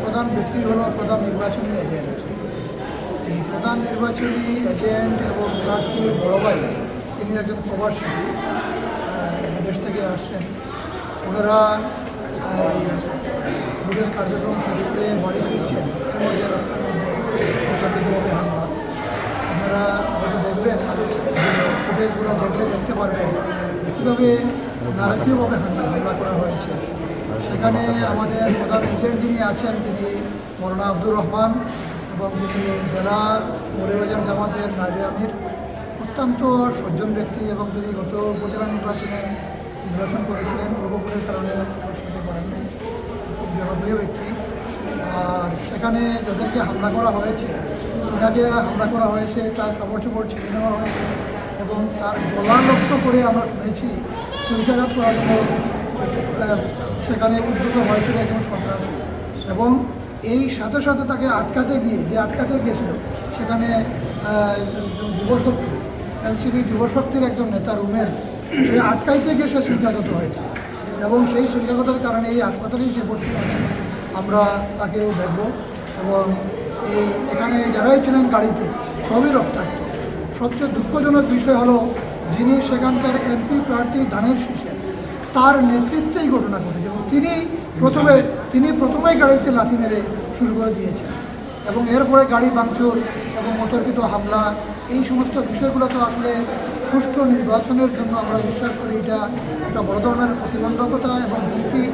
প্রধান ব্যক্তি হল প্রধান নির্বাচনী এজেন্ট। এই প্রধান নির্বাচনী এজেন্ট এবং প্রার্থীর বড় ভাই তিনি একজন প্রবাসী, বিদেশ থেকে আসছেন। ওনারা ভোটের কার্যক্রম শেষ করে বাড়ি ফিরছেন, এর মধ্যে রাস্তার মধ্যে হামলা। আপনারা হয়তো দেখবেন, ফুটেজগুলো দেখতে পারবেন কীভাবে নারকীয়ভাবে হামলা করা হয়েছে। সেখানে আমাদের প্রধান এজেন্ট যিনি আছেন তিনি মৌলানা আব্দুর রহমান এবং তিনি জেলা মৌলভীবাজার জামাতের নাজে আমির, অত্যন্ত সজ্জন ব্যক্তি এবং তিনি গত উপজেলা নির্বাচনে নির্বাচন করেছিলেন, উপকূলের কারণে করতে পারেন নাই, খুব জনপ্রিয় ব্যক্তি। আর সেখানে যাদেরকে হামলা করা হয়েছে, এটাকে হামলা করা হয়েছে, তার কাপড় চোপড় ছিঁড়ে নেওয়া হয়েছে এবং তার গলা লক্ষ্য করে আমরা শুনেছি ছুরিকাঘাত করার জন্য সেখানে উদ্যত হয়েছিল একজন সন্ত্রাসী। এবং এই সাথে সাথে তাকে আটকাতে গিয়েছিল সেখানে যুবশক্তি, এনসিপি যুবশক্তির একজন নেতা রুমের, সে আটকাইতে গিয়ে সে ছুরিকাঘাত হয়েছে এবং সেই ছুরিকাঘাতের কারণে এই হাসপাতালেই যে ভর্তি হয়েছে আমরা তাকেও দেখব। এবং এখানে যারাই ছিলেন গাড়িতে সবই রক্তাক্ত। সবচেয়ে দুঃখজনক বিষয় হলো যিনি সেখানকার এমপি প্রার্থী ধানের শীষের, তার নেতৃত্বেই ঘটনা ঘটেছে এবং তিনি প্রথমেই গাড়িতে লাথি মেরে শুরু করে দিয়েছেন এবং এরপরে গাড়ি ভাঙচুর এবং অতর্কিত হামলা, এই সমস্ত বিষয়গুলো তো আসলে সুষ্ঠু নির্বাচনের জন্য আমরা বিশ্বাস করি এটা একটা বড় ধরনের প্রতিবন্ধকতা এবং হুমকি।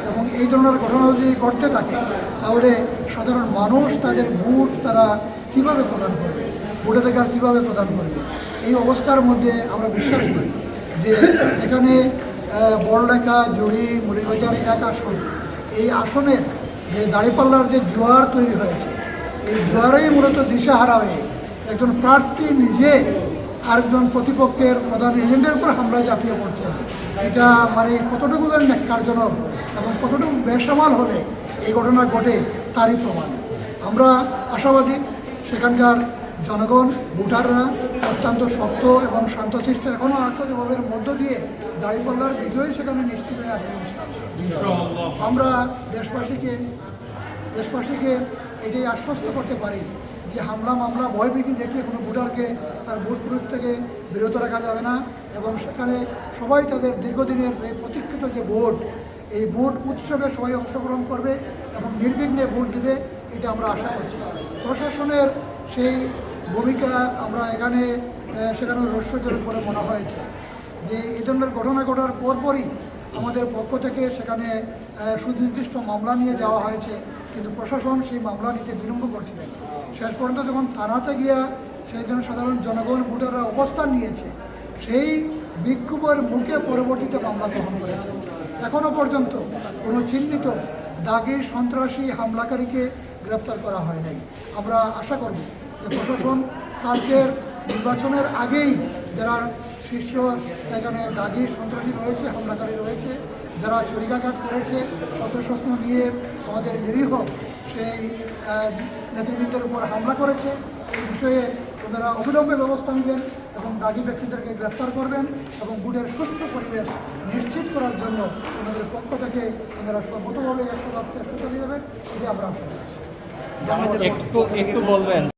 এবং এই ধরনের ঘটনা যদি ঘটতে থাকে তাহলে সাধারণ মানুষ তাদের ভোট তারা কীভাবে প্রদান করবে, ভোটাধিকার কীভাবে প্রদান করবে। এই অবস্থার মধ্যে আমরা বিশ্বাস করি যে এখানে বড়লেখা, জড়ি, মৌলভীবাজার এক আসন, এই আসনের যে দাঁড়িপাল্লার যে জোয়ার তৈরি হয়েছে, এই জোয়ারেই মূলত দিশাহারা হয়ে একজন প্রার্থী নিজে আরেকজন প্রতিপক্ষের প্রধান এজেন্টের উপর হামলায় ঝাঁপিয়ে পড়ছেন। এটা মানে কতটুকু ন্যাক্কারজনক এবং কতটুকু বেসামাল হলে এই ঘটনা ঘটে তারই প্রমাণ। আমরা আশাবাদী সেখানকার জনগণ, ভোটাররা অত্যন্ত শক্ত এবং শান্তশিষ্ট এখনও আছে, যেভাবের মধ্য দিয়ে দাঁড়িপাল্লার বিজয়ী সেখানে নিশ্চিত হয়ে আসবে ইনশাআল্লাহ। আমরা দেশবাসীকে এটাই আশ্বস্ত করতে পারি যে হামলা মামলা ভয়ভীতি দেখিয়ে কোনো ভোটারকে তার ভোট প্রয়োগ থেকে বিরত রাখা যাবে না এবং সেখানে সবাই তাদের দীর্ঘদিনের এই প্রতীক্ষিত যে ভোট, এই ভোট উৎসবে সবাই অংশগ্রহণ করবে এবং নির্বিঘ্নে ভোট দেবে, এটা আমরা আশা করছি। প্রশাসনের সেই ভূমিকা আমরা সেখানে রহস্যজনক বলে মনে হয়েছে যে এই ধরনের ঘটনা ঘটার পরপরই আমাদের পক্ষ থেকে সেখানে সুনির্দিষ্ট মামলা নিয়ে যাওয়া হয়েছে, কিন্তু প্রশাসন সেই মামলা নিতে বিলম্ব করছিলেন। শেষ পর্যন্ত যখন থানাতে গিয়া সেই জন্য সাধারণ জনগণ ভোটাররা অবস্থান নিয়েছে, সেই বিক্ষোভের মুখে পরবর্তীতে মামলা গ্রহণ করেছে। এখনও পর্যন্ত কোনো চিহ্নিত দাগি সন্ত্রাসী হামলাকারীকে গ্রেপ্তার করা হয় নাই। আমরা আশা করব যে প্রশাসন কালকের নির্বাচনের আগেই যারা শীর্ষ এখানে দাগি সন্ত্রাসী রয়েছে, হামলাকারী রয়েছে, যারা ছুরিকাঘাত করেছে, অস্ত্রশস্ত্র নিয়ে আমাদের নিরীহ সেই নেতৃবৃন্দের উপর হামলা করেছে, এই বিষয়ে ওনারা অবিলম্বে ব্যবস্থা নেবেন এবং দাগি ব্যক্তিদেরকে গ্রেপ্তার করবেন এবং ভোটের সুষ্ঠু পরিবেশ নিশ্চিত করার জন্য ওনাদের পক্ষ থেকে ওনারা সর্বতভাবে 100% চেষ্টা চালিয়ে যাবেন, এটি আমরা আশা করছি। একটু বলবেন।